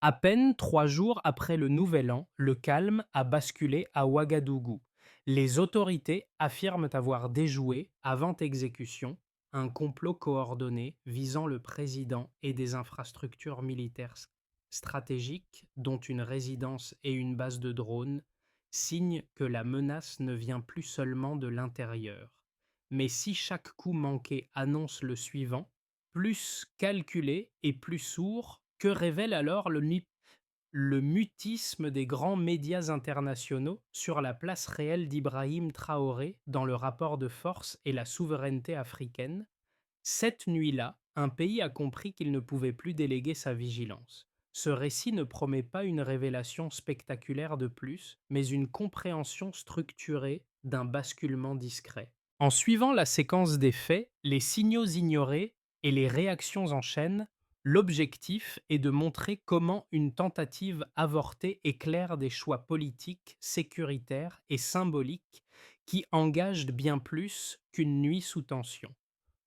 À peine 3 jours après le Nouvel An, le calme a basculé à Ouagadougou. Les autorités affirment avoir déjoué, avant exécution, un complot coordonné visant le président et des infrastructures militaires stratégiques, dont une résidence et une base de drones, signe que la menace ne vient plus seulement de l'intérieur. Mais si chaque coup manqué annonce le suivant, plus calculé et plus sourd, que révèle alors le mutisme des grands médias internationaux sur la place réelle d'Ibrahim Traoré dans le rapport de force et la souveraineté africaine? Cette nuit-là, un pays a compris qu'il ne pouvait plus déléguer sa vigilance. Ce récit ne promet pas une révélation spectaculaire de plus, mais une compréhension structurée d'un basculement discret. En suivant la séquence des faits, les signaux ignorés et les réactions en chaîne, l'objectif est de montrer comment une tentative avortée éclaire des choix politiques, sécuritaires et symboliques qui engagent bien plus qu'une nuit sous tension.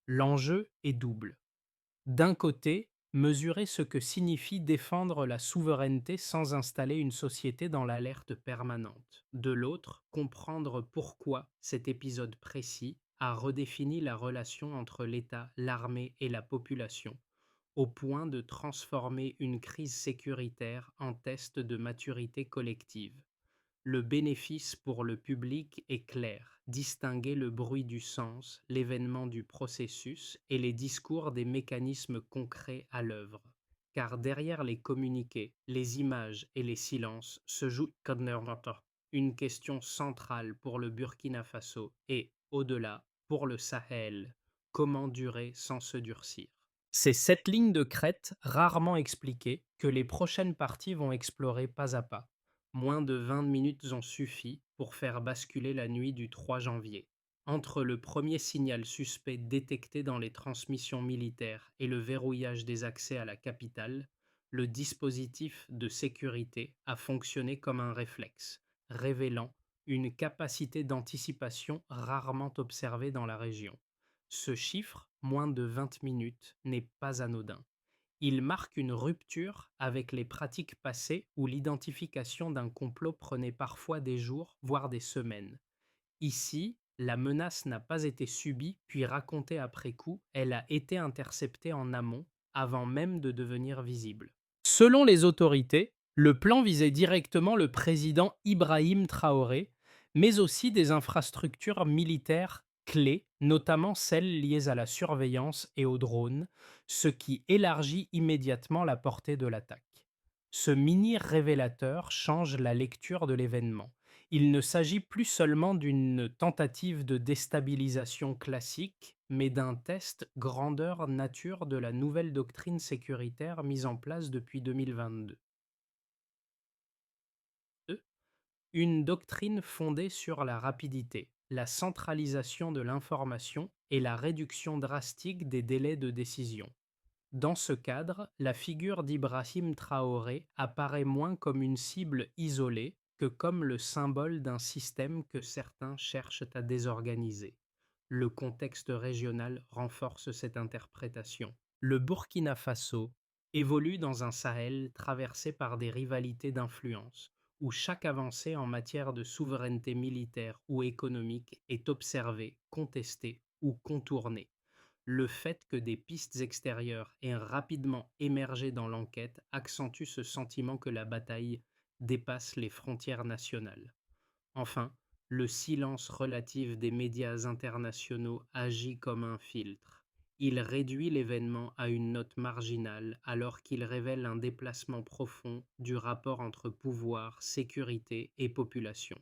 L'enjeu est double. D'un côté, mesurer ce que signifie défendre la souveraineté sans installer une société dans l'alerte permanente. De l'autre, comprendre pourquoi cet épisode précis a redéfini la relation entre l'État, l'armée et la population, au point de transformer une crise sécuritaire en test de maturité collective. Le bénéfice pour le public est clair: distinguer le bruit du sens, l'événement du processus et les discours des mécanismes concrets à l'œuvre. Car derrière les communiqués, les images et les silences se joue une question centrale pour le Burkina Faso et, au-delà, pour le Sahel: comment durer sans se durcir? C'est cette ligne de crête, rarement expliquée, que les prochaines parties vont explorer pas à pas. Moins de 20 minutes ont suffi pour faire basculer la nuit du 3 janvier. Entre le premier signal suspect détecté dans les transmissions militaires et le verrouillage des accès à la capitale, le dispositif de sécurité a fonctionné comme un réflexe, révélant une capacité d'anticipation rarement observée dans la région. Ce chiffre, moins de 20 minutes, n'est pas anodin. Il marque une rupture avec les pratiques passées où l'identification d'un complot prenait parfois des jours, voire des semaines. Ici, la menace n'a pas été subie puis racontée après coup, elle a été interceptée en amont, avant même de devenir visible. Selon les autorités, le plan visait directement le président Ibrahim Traoré, mais aussi des infrastructures militaires clés, notamment celles liées à la surveillance et aux drones, ce qui élargit immédiatement la portée de l'attaque. Ce mini révélateur change la lecture de l'événement. Il ne s'agit plus seulement d'une tentative de déstabilisation classique, mais d'un test grandeur nature de la nouvelle doctrine sécuritaire mise en place depuis 2022. Une doctrine fondée sur la rapidité, la centralisation de l'information et la réduction drastique des délais de décision. Dans ce cadre, la figure d'Ibrahim Traoré apparaît moins comme une cible isolée que comme le symbole d'un système que certains cherchent à désorganiser. Le contexte régional renforce cette interprétation. Le Burkina Faso évolue dans un Sahel traversé par des rivalités d'influence, où chaque avancée en matière de souveraineté militaire ou économique est observée, contestée ou contournée. Le fait que des pistes extérieures aient rapidement émergé dans l'enquête accentue ce sentiment que la bataille dépasse les frontières nationales. Enfin, le silence relatif des médias internationaux agit comme un filtre. Il réduit l'événement à une note marginale alors qu'il révèle un déplacement profond du rapport entre pouvoir, sécurité et population.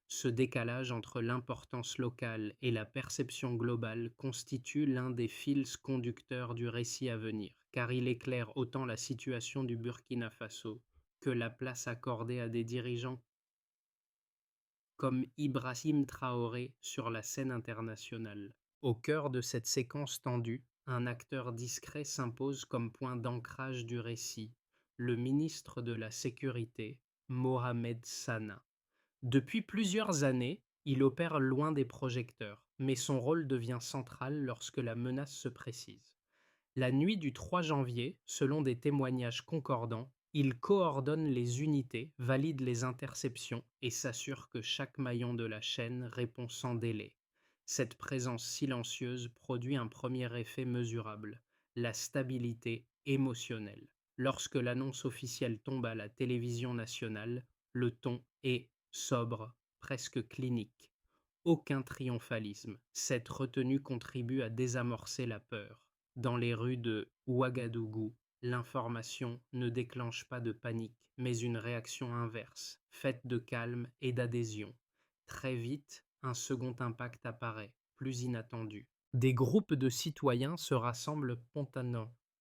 Ce décalage entre l'importance locale et la perception globale constitue l'un des fils conducteurs du récit à venir, car il éclaire autant la situation du Burkina Faso que la place accordée à des dirigeants comme Ibrahim Traoré sur la scène internationale. Au cœur de cette séquence tendue, un acteur discret s'impose comme point d'ancrage du récit: le ministre de la Sécurité, Mohamed Sana. Depuis plusieurs années, il opère loin des projecteurs, mais son rôle devient central lorsque la menace se précise. La nuit du 3 janvier, selon des témoignages concordants, Il coordonne les unités, valide les interceptions et s'assure que chaque maillon de la chaîne répond sans délai. Cette présence silencieuse produit un premier effet mesurable, la stabilité émotionnelle. Lorsque l'annonce officielle tombe à la télévision nationale, le ton est sobre, presque clinique. Aucun triomphalisme. Cette retenue contribue à désamorcer la peur. Dans les rues de Ouagadougou, l'information ne déclenche pas de panique, mais une réaction inverse, faite de calme et d'adhésion. Très vite, un second impact apparaît, plus inattendu. Des groupes de citoyens se rassemblent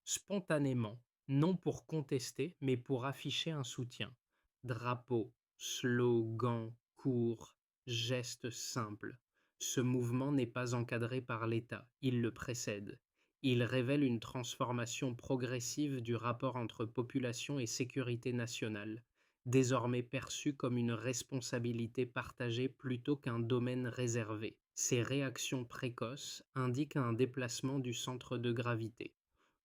spontanément, non pour contester, mais pour afficher un soutien. Drapeaux, slogans, cours, gestes simples. Ce mouvement n'est pas encadré par l'État, il le précède. Il révèle une transformation progressive du rapport entre population et sécurité nationale, désormais perçu comme une responsabilité partagée plutôt qu'un domaine réservé. Ces réactions précoces indiquent un déplacement du centre de gravité.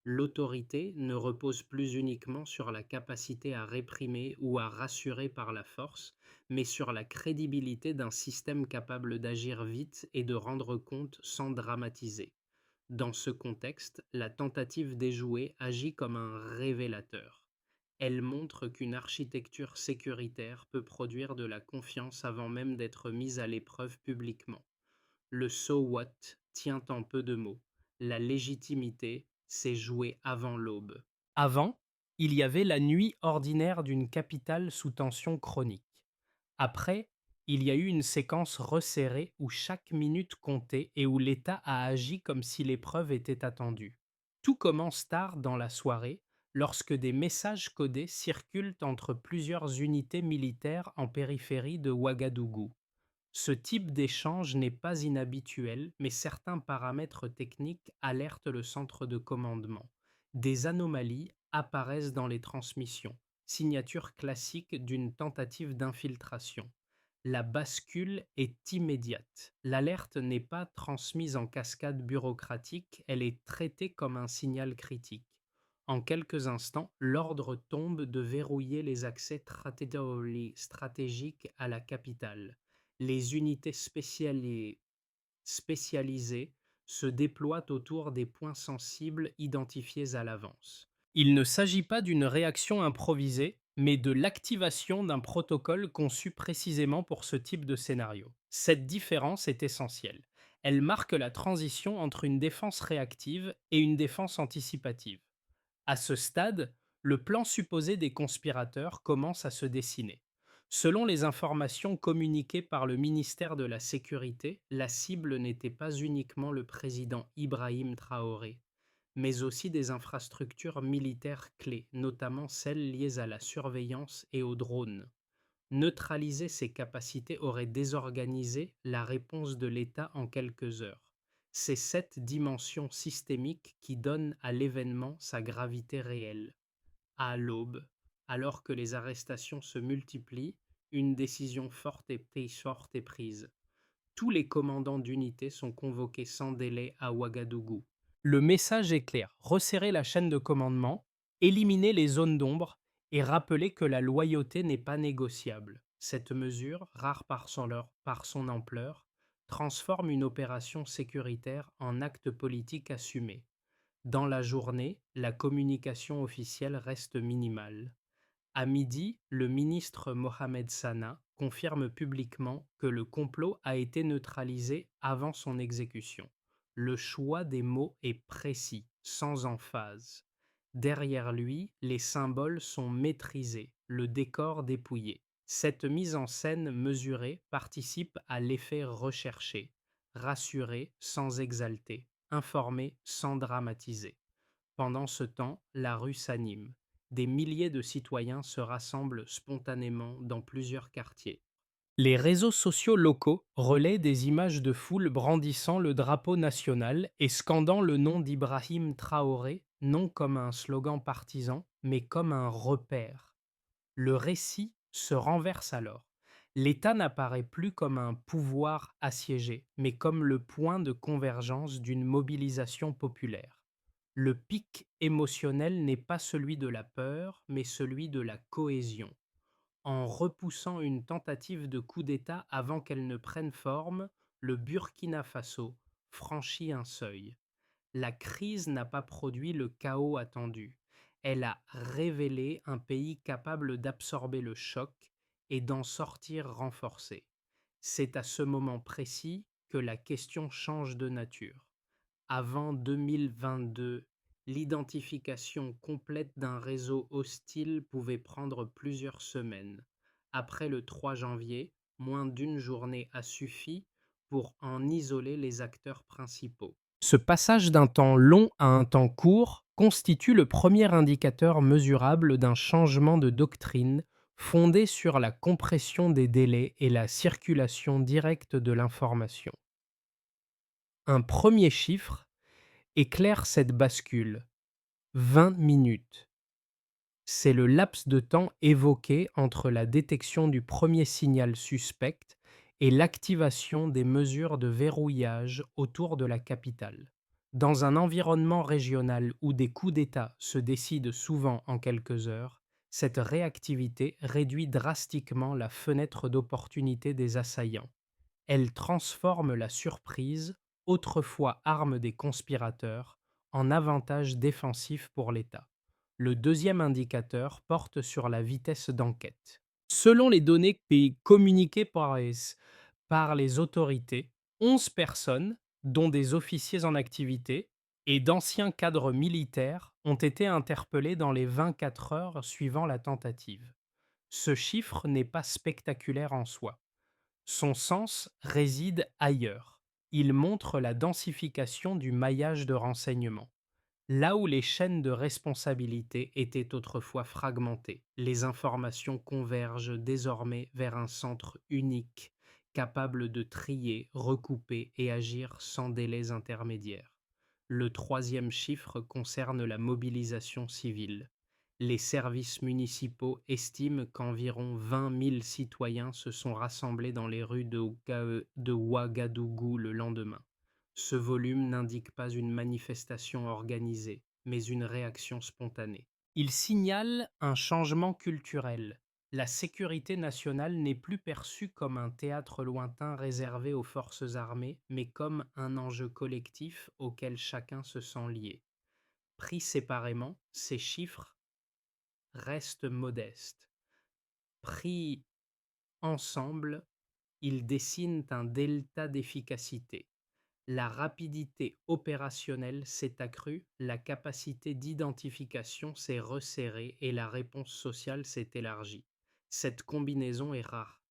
L'autorité ne repose plus uniquement sur la capacité à réprimer ou à rassurer par la force, mais sur la crédibilité d'un système capable d'agir vite et de rendre compte sans dramatiser. Dans ce contexte, la tentative d'échouer agit comme un révélateur. Elle montre qu'une architecture sécuritaire peut produire de la confiance avant même d'être mise à l'épreuve publiquement. Le so what tient en peu de mots. La légitimité s'est jouée avant l'aube. Avant, il y avait la nuit ordinaire d'une capitale sous tension chronique. Après, il y a eu une séquence resserrée où chaque minute comptait et où l'État a agi comme si l'épreuve était attendue. Tout commence tard dans la soirée, lorsque des messages codés circulent entre plusieurs unités militaires en périphérie de Ouagadougou. Ce type d'échange n'est pas inhabituel, mais certains paramètres techniques alertent le centre de commandement. Des anomalies apparaissent dans les transmissions, signature classique d'une tentative d'infiltration. La bascule est immédiate. L'alerte n'est pas transmise en cascade bureaucratique, elle est traitée comme un signal critique. En quelques instants, l'ordre tombe de verrouiller les accès stratégiques à la capitale. Les unités spécialisées se déploient autour des points sensibles identifiés à l'avance. Il ne s'agit pas d'une réaction improvisée, mais de l'activation d'un protocole conçu précisément pour ce type de scénario. Cette différence est essentielle. Elle marque la transition entre une défense réactive et une défense anticipative. À ce stade, le plan supposé des conspirateurs commence à se dessiner. Selon les informations communiquées par le ministère de la Sécurité, la cible n'était pas uniquement le président Ibrahim Traoré, mais aussi des infrastructures militaires clés, notamment celles liées à la surveillance et aux drones. Neutraliser ces capacités aurait désorganisé la réponse de l'État en quelques heures. C'est cette dimension systémique qui donne à l'événement sa gravité réelle. À l'aube, alors que les arrestations se multiplient, une décision forte est prise. Tous les commandants d'unités sont convoqués sans délai à Ouagadougou. Le message est clair, resserrer la chaîne de commandement, éliminer les zones d'ombre et rappeler que la loyauté n'est pas négociable. Cette mesure, rare par son ampleur, transforme une opération sécuritaire en acte politique assumé. Dans la journée, la communication officielle reste minimale. À midi, le ministre Mohamed Sana confirme publiquement que le complot a été neutralisé avant son exécution. Le choix des mots est précis, sans emphase. Derrière lui, les symboles sont maîtrisés, le décor dépouillé. Cette mise en scène mesurée participe à l'effet recherché, rassurer sans exalter, informer sans dramatiser. Pendant ce temps, la rue s'anime. Des milliers de citoyens se rassemblent spontanément dans plusieurs quartiers. Les réseaux sociaux locaux relaient des images de foule brandissant le drapeau national et scandant le nom d'Ibrahim Traoré, non comme un slogan partisan, mais comme un repère. Le récit se renverse alors. L'État n'apparaît plus comme un pouvoir assiégé, mais comme le point de convergence d'une mobilisation populaire. Le pic émotionnel n'est pas celui de la peur, mais celui de la cohésion. En repoussant une tentative de coup d'État avant qu'elle ne prenne forme, le Burkina Faso franchit un seuil. La crise n'a pas produit le chaos attendu. Elle a révélé un pays capable d'absorber le choc et d'en sortir renforcé. C'est à ce moment précis que la question change de nature. Avant 2022, l'identification complète d'un réseau hostile pouvait prendre plusieurs semaines. Après le 3 janvier, moins d'une journée a suffi pour en isoler les acteurs principaux. Ce passage d'un temps long à un temps court constitue le premier indicateur mesurable d'un changement de doctrine fondé sur la compression des délais et la circulation directe de l'information. Un premier chiffre éclaire cette bascule: 20 minutes. C'est le laps de temps évoqué entre la détection du premier signal suspect et l'activation des mesures de verrouillage autour de la capitale. Dans un environnement régional où des coups d'État se décident souvent en quelques heures, cette réactivité réduit drastiquement la fenêtre d'opportunité des assaillants. Elle transforme la surprise, autrefois arme des conspirateurs, en avantage défensif pour l'État. Le deuxième indicateur porte sur la vitesse d'enquête. Selon les données communiquées par les autorités, 11 personnes, dont des officiers en activité et d'anciens cadres militaires, ont été interpellées dans les 24 heures suivant la tentative. Ce chiffre n'est pas spectaculaire en soi. Son sens réside ailleurs. Il montre la densification du maillage de renseignement. Là où les chaînes de responsabilité étaient autrefois fragmentées, les informations convergent désormais vers un centre unique, capable de trier, recouper et agir sans délais intermédiaires. Le troisième chiffre concerne la mobilisation civile. Les services municipaux estiment qu'environ 20 000 citoyens se sont rassemblés dans les rues de Ouagadougou le lendemain. Ce volume n'indique pas une manifestation organisée, mais une réaction spontanée. Il signale un changement culturel. La sécurité nationale n'est plus perçue comme un théâtre lointain réservé aux forces armées, mais comme un enjeu collectif auquel chacun se sent lié. Pris séparément, ces chiffres restent modestes. Pris ensemble, ils dessinent un delta d'efficacité. La rapidité opérationnelle s'est accrue, la capacité d'identification s'est resserrée et la réponse sociale s'est élargie. Cette combinaison est rare.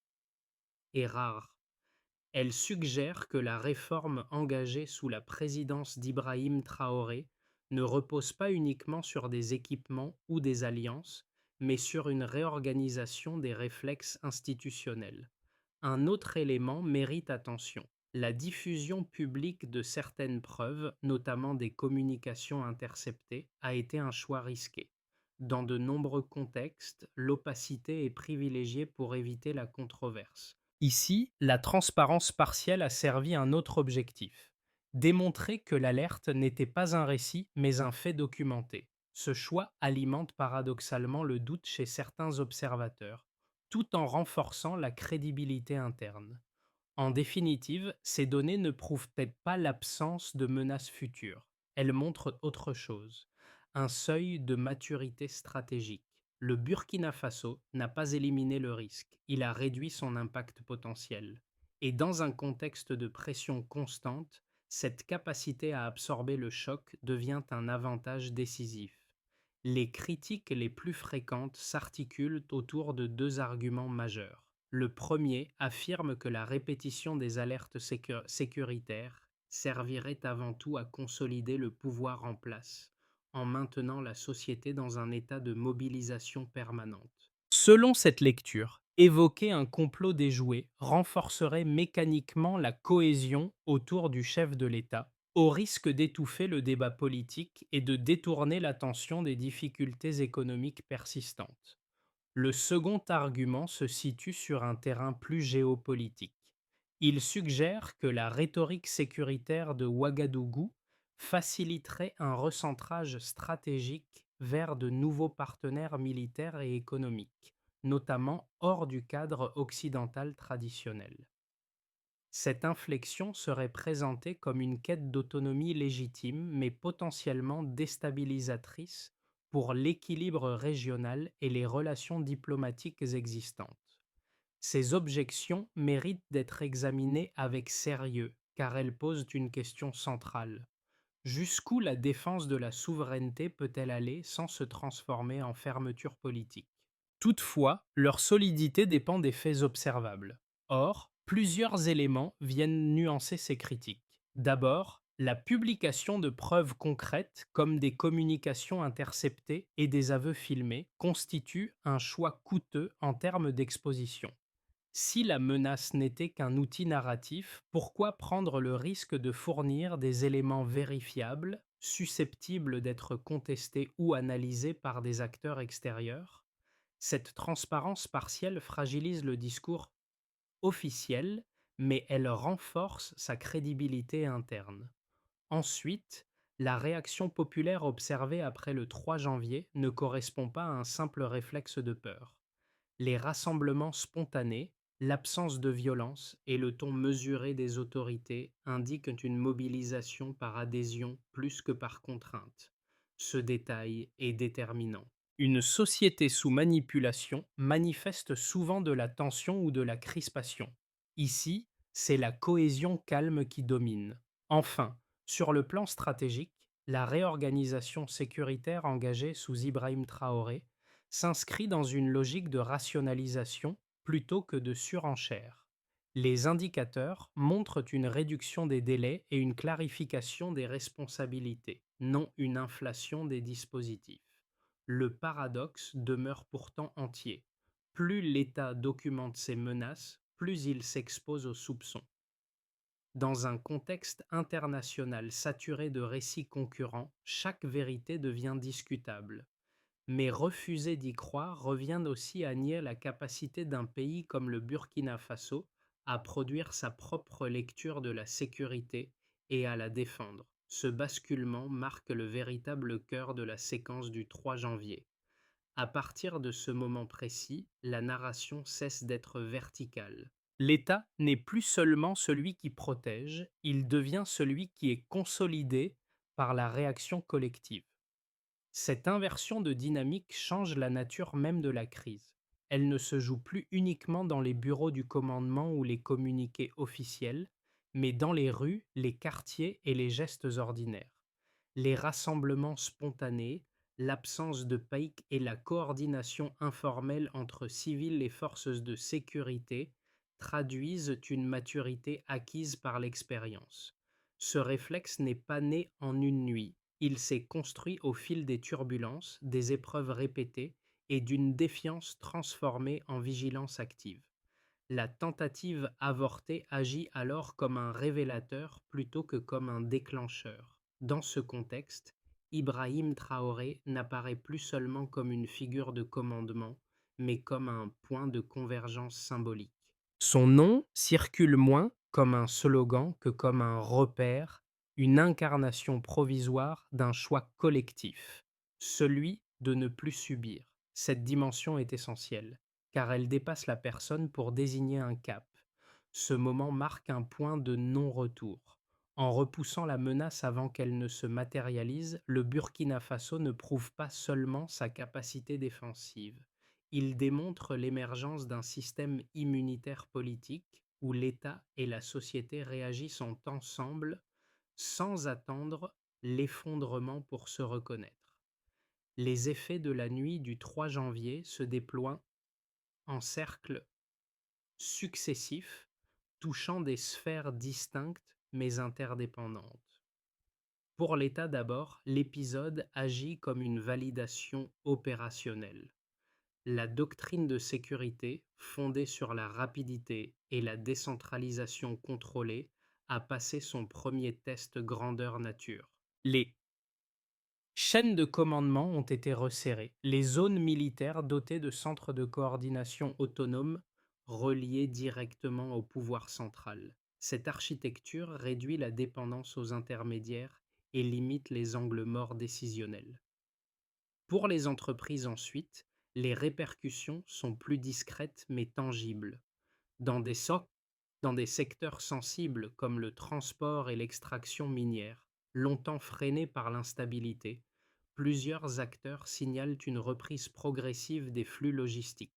Elle suggère que la réforme engagée sous la présidence d'Ibrahim Traoré ne repose pas uniquement sur des équipements ou des alliances, mais sur une réorganisation des réflexes institutionnels. Un autre élément mérite attention: la diffusion publique de certaines preuves, notamment des communications interceptées, a été un choix risqué. Dans de nombreux contextes, l'opacité est privilégiée pour éviter la controverse. Ici, la transparence partielle a servi un autre objectif: démontrer que l'alerte n'était pas un récit, mais un fait documenté. Ce choix alimente paradoxalement le doute chez certains observateurs, tout en renforçant la crédibilité interne. En définitive, ces données ne prouvent peut-être pas l'absence de menaces futures. Elles montrent autre chose: un seuil de maturité stratégique. Le Burkina Faso n'a pas éliminé le risque, il a réduit son impact potentiel. Et dans un contexte de pression constante, cette capacité à absorber le choc devient un avantage décisif. Les critiques les plus fréquentes s'articulent autour de deux arguments majeurs. Le premier affirme que la répétition des alertes sécuritaires servirait avant tout à consolider le pouvoir en place, en maintenant la société dans un état de mobilisation permanente. Selon cette lecture, évoquer un complot déjoué renforcerait mécaniquement la cohésion autour du chef de l'État, au risque d'étouffer le débat politique et de détourner l'attention des difficultés économiques persistantes. Le second argument se situe sur un terrain plus géopolitique. Il suggère que la rhétorique sécuritaire de Ouagadougou faciliterait un recentrage stratégique vers de nouveaux partenaires militaires et économiques, notamment hors du cadre occidental traditionnel. Cette inflexion serait présentée comme une quête d'autonomie légitime mais potentiellement déstabilisatrice pour l'équilibre régional et les relations diplomatiques existantes. Ces objections méritent d'être examinées avec sérieux car elles posent une question centrale. Jusqu'où la défense de la souveraineté peut-elle aller sans se transformer en fermeture politique? Toutefois, leur solidité dépend des faits observables. Or, plusieurs éléments viennent nuancer ces critiques. D'abord, la publication de preuves concrètes comme des communications interceptées et des aveux filmés constitue un choix coûteux en termes d'exposition. Si la menace n'était qu'un outil narratif, pourquoi prendre le risque de fournir des éléments vérifiables, susceptibles d'être contestés ou analysés par des acteurs extérieurs? Cette transparence partielle fragilise le discours officiel, mais elle renforce sa crédibilité interne. Ensuite, la réaction populaire observée après le 3 janvier ne correspond pas à un simple réflexe de peur. Les rassemblements spontanés, l'absence de violence et le ton mesuré des autorités indiquent une mobilisation par adhésion plus que par contrainte. Ce détail est déterminant. Une société sous manipulation manifeste souvent de la tension ou de la crispation. Ici, c'est la cohésion calme qui domine. Enfin, sur le plan stratégique, la réorganisation sécuritaire engagée sous Ibrahim Traoré s'inscrit dans une logique de rationalisation plutôt que de surenchère. Les indicateurs montrent une réduction des délais et une clarification des responsabilités, non une inflation des dispositifs. Le paradoxe demeure pourtant entier. Plus l'État documente ses menaces, plus il s'expose aux soupçons. Dans un contexte international saturé de récits concurrents, chaque vérité devient discutable. Mais refuser d'y croire revient aussi à nier la capacité d'un pays comme le Burkina Faso à produire sa propre lecture de la sécurité et à la défendre. Ce basculement marque le véritable cœur de la séquence du 3 janvier. À partir de ce moment précis, la narration cesse d'être verticale. L'État n'est plus seulement celui qui protège, il devient celui qui est consolidé par la réaction collective. Cette inversion de dynamique change la nature même de la crise. Elle ne se joue plus uniquement dans les bureaux du commandement ou les communiqués officiels, mais dans les rues, les quartiers et les gestes ordinaires. Les rassemblements spontanés, l'absence de paik et la coordination informelle entre civils et forces de sécurité traduisent une maturité acquise par l'expérience. Ce réflexe n'est pas né en une nuit, il s'est construit au fil des turbulences, des épreuves répétées et d'une défiance transformée en vigilance active. La tentative avortée agit alors comme un révélateur plutôt que comme un déclencheur. Dans ce contexte, Ibrahim Traoré n'apparaît plus seulement comme une figure de commandement, mais comme un point de convergence symbolique. Son nom circule moins comme un slogan que comme un repère, une incarnation provisoire d'un choix collectif, celui de ne plus subir. Cette dimension est essentielle car elle dépasse la personne pour désigner un cap. Ce moment marque un point de non-retour. En repoussant la menace avant qu'elle ne se matérialise, le Burkina Faso ne prouve pas seulement sa capacité défensive. Il démontre l'émergence d'un système immunitaire politique où l'État et la société réagissent ensemble sans attendre l'effondrement pour se reconnaître. Les effets de la nuit du 3 janvier se déploient en cercles successifs, touchant des sphères distinctes mais interdépendantes. Pour l'État d'abord, l'épisode agit comme une validation opérationnelle. La doctrine de sécurité, fondée sur la rapidité et la décentralisation contrôlée, a passé son premier test grandeur nature. Les chaînes de commandement ont été resserrées, les zones militaires dotées de centres de coordination autonomes reliés directement au pouvoir central. Cette architecture réduit la dépendance aux intermédiaires et limite les angles morts décisionnels. Pour les entreprises ensuite, les répercussions sont plus discrètes mais tangibles. Dans des, dans des secteurs sensibles comme le transport et l'extraction minière, longtemps freinés par l'instabilité, plusieurs acteurs signalent une reprise progressive des flux logistiques.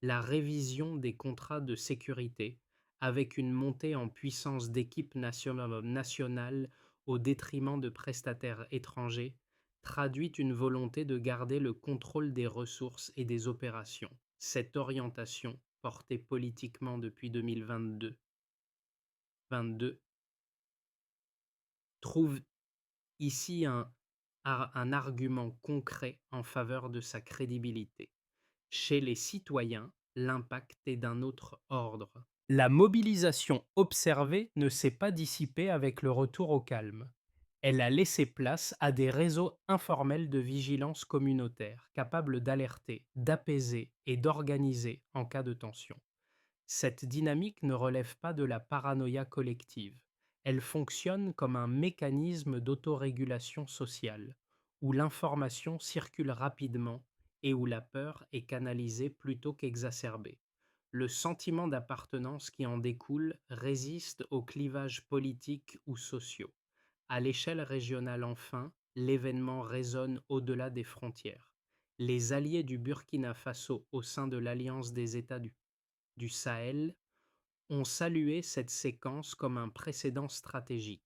La révision des contrats de sécurité, avec une montée en puissance d'équipes nationales au détriment de prestataires étrangers, traduit une volonté de garder le contrôle des ressources et des opérations. Cette orientation, portée politiquement depuis 2022, trouve ici un argument concret en faveur de sa crédibilité. Chez les citoyens, l'impact est d'un autre ordre. La mobilisation observée ne s'est pas dissipée avec le retour au calme. Elle a laissé place à des réseaux informels de vigilance communautaire capables d'alerter, d'apaiser et d'organiser en cas de tension. Cette dynamique ne relève pas de la paranoïa collective. Elle fonctionne comme un mécanisme d'autorégulation sociale, où l'information circule rapidement et où la peur est canalisée plutôt qu'exacerbée. Le sentiment d'appartenance qui en découle résiste aux clivages politiques ou sociaux. À l'échelle régionale enfin, l'événement résonne au-delà des frontières. Les alliés du Burkina Faso au sein de l'Alliance des États du Sahel ont salué cette séquence comme un précédent stratégique.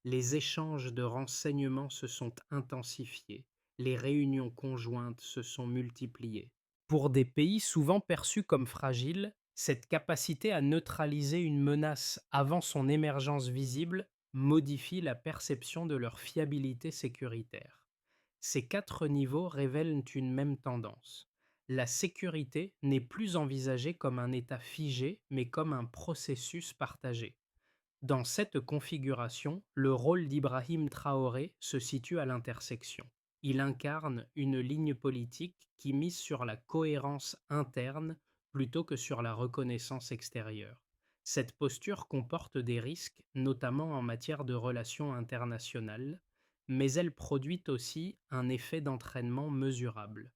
Les échanges de renseignements se sont intensifiés, les réunions conjointes se sont multipliées. Pour des pays souvent perçus comme fragiles, cette capacité à neutraliser une menace avant son émergence visible modifie la perception de leur fiabilité sécuritaire. Ces 4 niveaux révèlent une même tendance. La sécurité n'est plus envisagée comme un état figé, mais comme un processus partagé. Dans cette configuration, le rôle d'Ibrahim Traoré se situe à l'intersection. Il incarne une ligne politique qui mise sur la cohérence interne plutôt que sur la reconnaissance extérieure. Cette posture comporte des risques, notamment en matière de relations internationales, mais elle produit aussi un effet d'entraînement mesurable.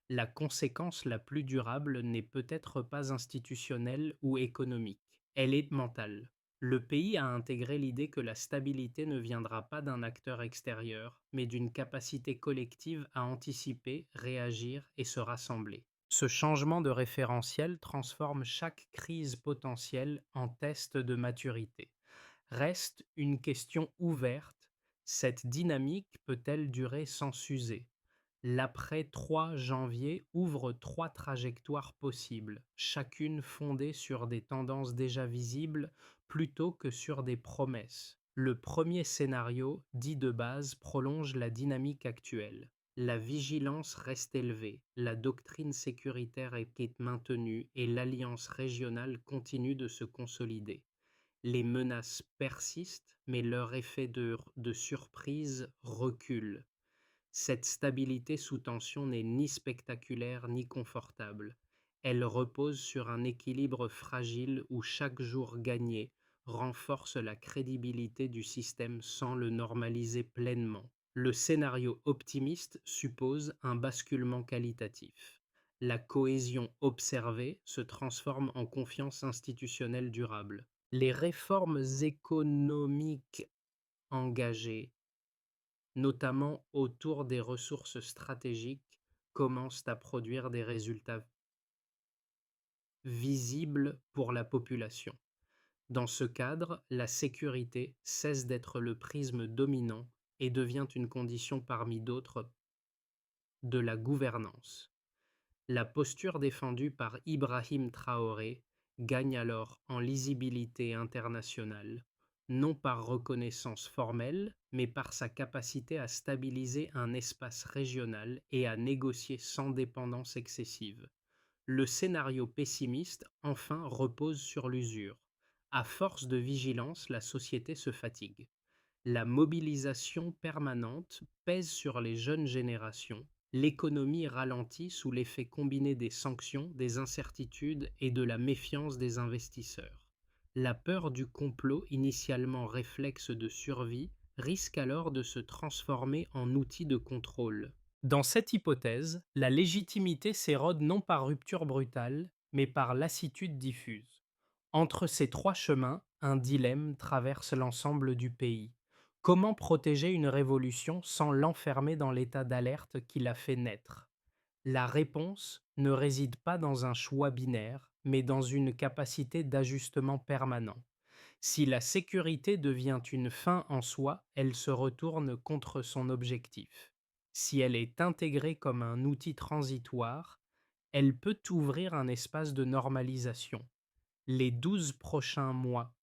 La conséquence la plus durable n'est peut-être pas institutionnelle ou économique, elle est mentale. Le pays a intégré l'idée que la stabilité ne viendra pas d'un acteur extérieur, mais d'une capacité collective à anticiper, réagir et se rassembler. Ce changement de référentiel transforme chaque crise potentielle en test de maturité. Reste une question ouverte, cette dynamique peut-elle durer sans s'user? L'après 3 janvier ouvre 3 trajectoires possibles, chacune fondée sur des tendances déjà visibles plutôt que sur des promesses. Le premier scénario, dit de base, prolonge la dynamique actuelle. La vigilance reste élevée, la doctrine sécuritaire est maintenue et l'alliance régionale continue de se consolider. Les menaces persistent, mais leur effet de surprise recule. Cette stabilité sous tension n'est ni spectaculaire ni confortable. Elle repose sur un équilibre fragile où chaque jour gagné renforce la crédibilité du système sans le normaliser pleinement. Le scénario optimiste suppose un basculement qualitatif. La cohésion observée se transforme en confiance institutionnelle durable. Les réformes économiques engagées, notamment autour des ressources stratégiques, commencent à produire des résultats visibles pour la population. Dans ce cadre, la sécurité cesse d'être le prisme dominant et devient une condition parmi d'autres de la gouvernance. La posture défendue par Ibrahim Traoré gagne alors en lisibilité internationale, non par reconnaissance formelle, mais par sa capacité à stabiliser un espace régional et à négocier sans dépendance excessive. Le scénario pessimiste, enfin, repose sur l'usure. À force de vigilance, la société se fatigue. La mobilisation permanente pèse sur les jeunes générations. L'économie ralentit sous l'effet combiné des sanctions, des incertitudes et de la méfiance des investisseurs. La peur du complot, initialement réflexe de survie, risque alors de se transformer en outil de contrôle. Dans cette hypothèse, la légitimité s'érode non par rupture brutale, mais par lassitude diffuse. Entre ces trois chemins, un dilemme traverse l'ensemble du pays. Comment protéger une révolution sans l'enfermer dans l'état d'alerte qui l'a fait naître? La réponse ne réside pas dans un choix binaire, mais dans une capacité d'ajustement permanent. Si la sécurité devient une fin en soi, elle se retourne contre son objectif. Si elle est intégrée comme un outil transitoire, elle peut ouvrir un espace de normalisation. Les 12 prochains mois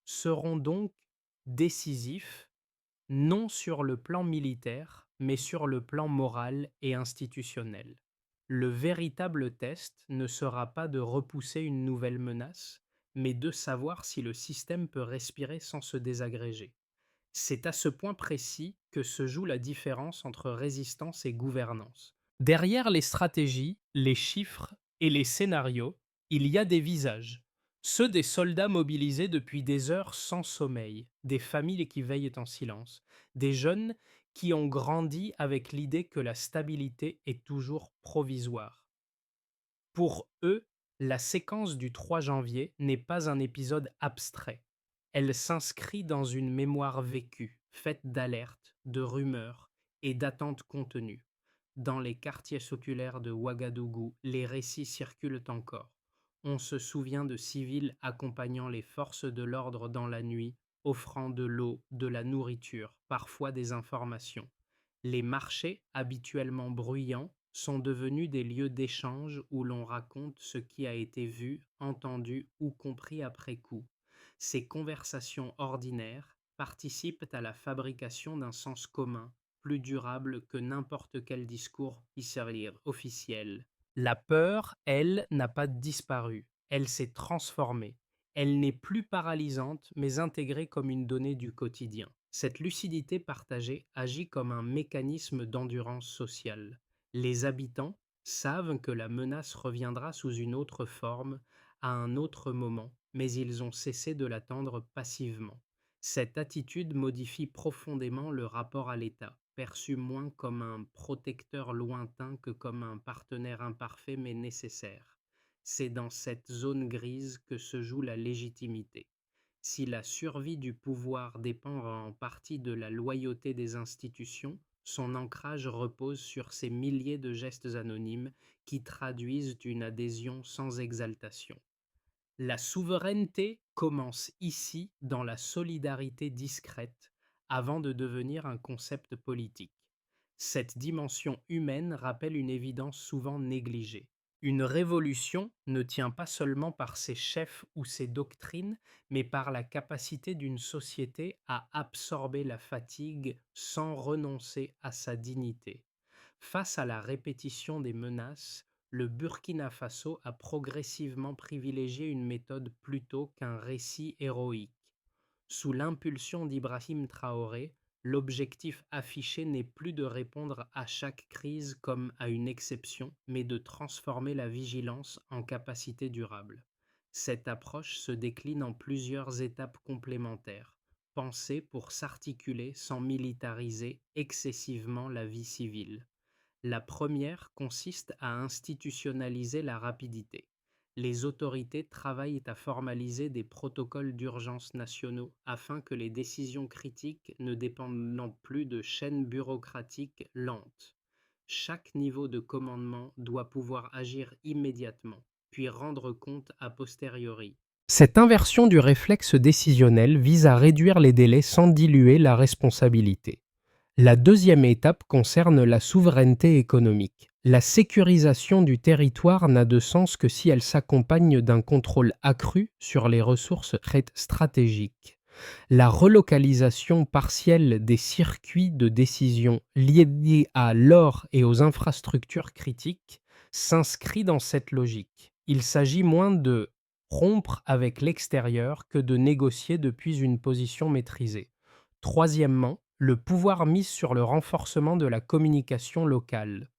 seront donc décisifs, non sur le plan militaire, mais sur le plan moral et institutionnel. Le véritable test ne sera pas de repousser une nouvelle menace, mais de savoir si le système peut respirer sans se désagréger. C'est à ce point précis que se joue la différence entre résistance et gouvernance. Derrière les stratégies, les chiffres et les scénarios, il y a des visages. Ceux des soldats mobilisés depuis des heures sans sommeil, des familles qui veillent en silence, des jeunes qui ont grandi avec l'idée que la stabilité est toujours provisoire. Pour eux, la séquence du 3 janvier n'est pas un épisode abstrait. Elle s'inscrit dans une mémoire vécue, faite d'alertes, de rumeurs et d'attentes contenues. Dans les quartiers séculaires de Ouagadougou, les récits circulent encore. On se souvient de civils accompagnant les forces de l'ordre dans la nuit, offrant de l'eau, de la nourriture, parfois des informations. Les marchés, habituellement bruyants, sont devenus des lieux d'échange où l'on raconte ce qui a été vu, entendu ou compris après coup. Ces conversations ordinaires participent à la fabrication d'un sens commun, plus durable que n'importe quel discours officiel. La peur, elle, n'a pas disparu, elle s'est transformée. Elle n'est plus paralysante, mais intégrée comme une donnée du quotidien. Cette lucidité partagée agit comme un mécanisme d'endurance sociale. Les habitants savent que la menace reviendra sous une autre forme, à un autre moment, mais ils ont cessé de l'attendre passivement. Cette attitude modifie profondément le rapport à l'État, perçu moins comme un protecteur lointain que comme un partenaire imparfait mais nécessaire. C'est dans cette zone grise que se joue la légitimité. Si la survie du pouvoir dépend en partie de la loyauté des institutions, son ancrage repose sur ces milliers de gestes anonymes qui traduisent une adhésion sans exaltation. La souveraineté commence ici dans la solidarité discrète avant de devenir un concept politique. Cette dimension humaine rappelle une évidence souvent négligée. Une révolution ne tient pas seulement par ses chefs ou ses doctrines, mais par la capacité d'une société à absorber la fatigue sans renoncer à sa dignité. Face à la répétition des menaces, le Burkina Faso a progressivement privilégié une méthode plutôt qu'un récit héroïque. Sous l'impulsion d'Ibrahim Traoré, l'objectif affiché n'est plus de répondre à chaque crise comme à une exception, mais de transformer la vigilance en capacité durable. Cette approche se décline en plusieurs étapes complémentaires, pensées pour s'articuler sans militariser excessivement la vie civile. La première consiste à institutionnaliser la rapidité. Les autorités travaillent à formaliser des protocoles d'urgence nationaux afin que les décisions critiques ne dépendent plus de chaînes bureaucratiques lentes. Chaque niveau de commandement doit pouvoir agir immédiatement, puis rendre compte a posteriori. Cette inversion du réflexe décisionnel vise à réduire les délais sans diluer la responsabilité. La deuxième étape concerne la souveraineté économique. La sécurisation du territoire n'a de sens que si elle s'accompagne d'un contrôle accru sur les ressources stratégiques. La relocalisation partielle des circuits de décision liés à l'or et aux infrastructures critiques s'inscrit dans cette logique. Il s'agit moins de rompre avec l'extérieur que de négocier depuis une position maîtrisée. Troisièmement, le pouvoir mis sur le renforcement de la communication locale.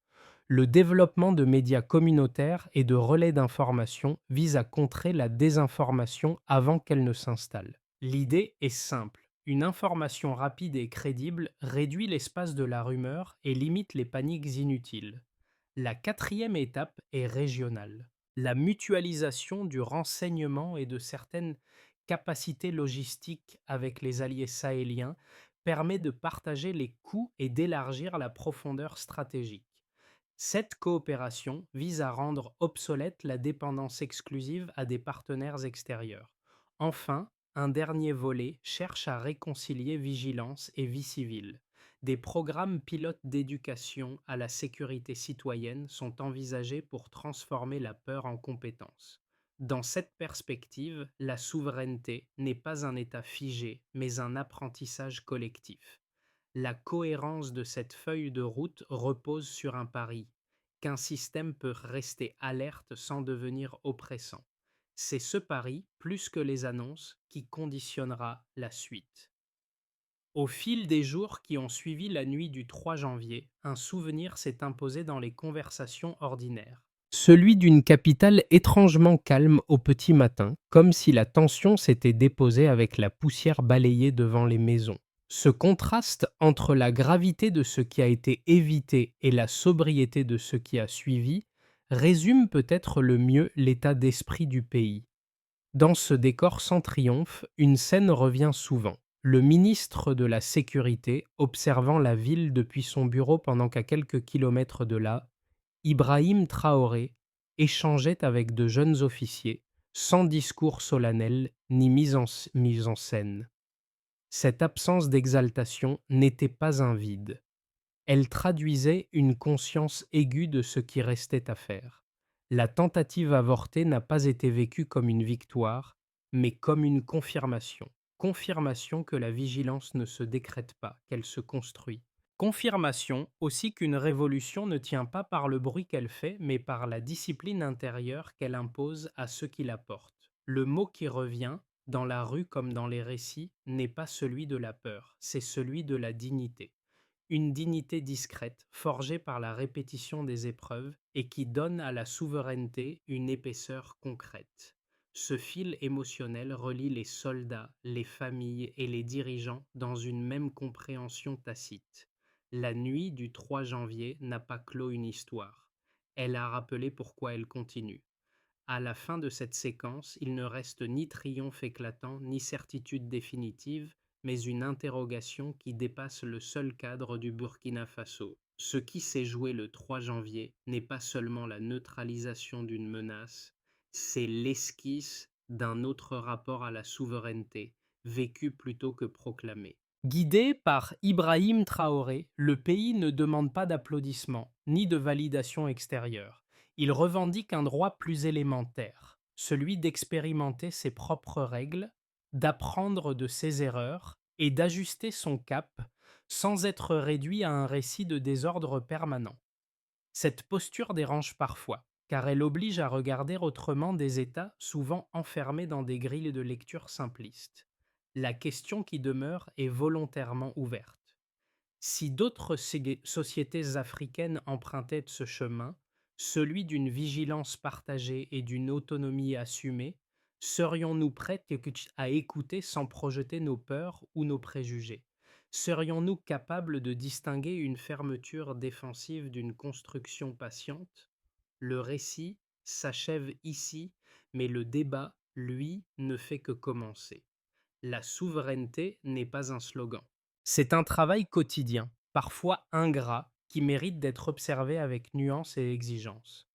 Le développement de médias communautaires et de relais d'information vise à contrer la désinformation avant qu'elle ne s'installe. L'idée est simple. Une information rapide et crédible réduit l'espace de la rumeur et limite les paniques inutiles. La quatrième étape est régionale. La mutualisation du renseignement et de certaines capacités logistiques avec les alliés sahéliens permet de partager les coûts et d'élargir la profondeur stratégique. Cette coopération vise à rendre obsolète la dépendance exclusive à des partenaires extérieurs. Enfin, un dernier volet cherche à réconcilier vigilance et vie civile. Des programmes pilotes d'éducation à la sécurité citoyenne sont envisagés pour transformer la peur en compétence. Dans cette perspective, la souveraineté n'est pas un état figé, mais un apprentissage collectif. La cohérence de cette feuille de route repose sur un pari, qu'un système peut rester alerte sans devenir oppressant. C'est ce pari, plus que les annonces, qui conditionnera la suite. Au fil des jours qui ont suivi la nuit du 3 janvier, un souvenir s'est imposé dans les conversations ordinaires. Celui d'une capitale étrangement calme au petit matin, comme si la tension s'était déposée avec la poussière balayée devant les maisons. Ce contraste entre la gravité de ce qui a été évité et la sobriété de ce qui a suivi résume peut-être le mieux l'état d'esprit du pays. Dans ce décor sans triomphe, une scène revient souvent. Le ministre de la Sécurité, observant la ville depuis son bureau pendant qu'à quelques kilomètres de là, Ibrahim Traoré échangeait avec de jeunes officiers, sans discours solennel ni mise en scène. Cette absence d'exaltation n'était pas un vide. Elle traduisait une conscience aiguë de ce qui restait à faire. La tentative avortée n'a pas été vécue comme une victoire, mais comme une confirmation. Confirmation que la vigilance ne se décrète pas, qu'elle se construit. Confirmation aussi qu'une révolution ne tient pas par le bruit qu'elle fait, mais par la discipline intérieure qu'elle impose à ceux qui la portent. Le mot qui revient, dans la rue comme dans les récits, n'est pas celui de la peur, c'est celui de la dignité. Une dignité discrète, forgée par la répétition des épreuves et qui donne à la souveraineté une épaisseur concrète. Ce fil émotionnel relie les soldats, les familles et les dirigeants dans une même compréhension tacite. La nuit du 3 janvier n'a pas clos une histoire. Elle a rappelé pourquoi elle continue. À la fin de cette séquence, il ne reste ni triomphe éclatant, ni certitude définitive, mais une interrogation qui dépasse le seul cadre du Burkina Faso. Ce qui s'est joué le 3 janvier n'est pas seulement la neutralisation d'une menace, c'est l'esquisse d'un autre rapport à la souveraineté, vécu plutôt que proclamé. Guidé par Ibrahim Traoré, le pays ne demande pas d'applaudissements, ni de validation extérieure. Il revendique un droit plus élémentaire, celui d'expérimenter ses propres règles, d'apprendre de ses erreurs et d'ajuster son cap sans être réduit à un récit de désordre permanent. Cette posture dérange parfois, car elle oblige à regarder autrement des États souvent enfermés dans des grilles de lecture simplistes. La question qui demeure est volontairement ouverte. Si d'autres sociétés africaines empruntaient ce chemin, celui d'une vigilance partagée et d'une autonomie assumée, serions-nous prêts à écouter sans projeter nos peurs ou nos préjugés? Serions-nous capables de distinguer une fermeture défensive d'une construction patiente? Le récit s'achève ici, mais le débat, lui, ne fait que commencer. La souveraineté n'est pas un slogan. C'est un travail quotidien, parfois ingrat, qui mérite d'être observé avec nuance et exigence.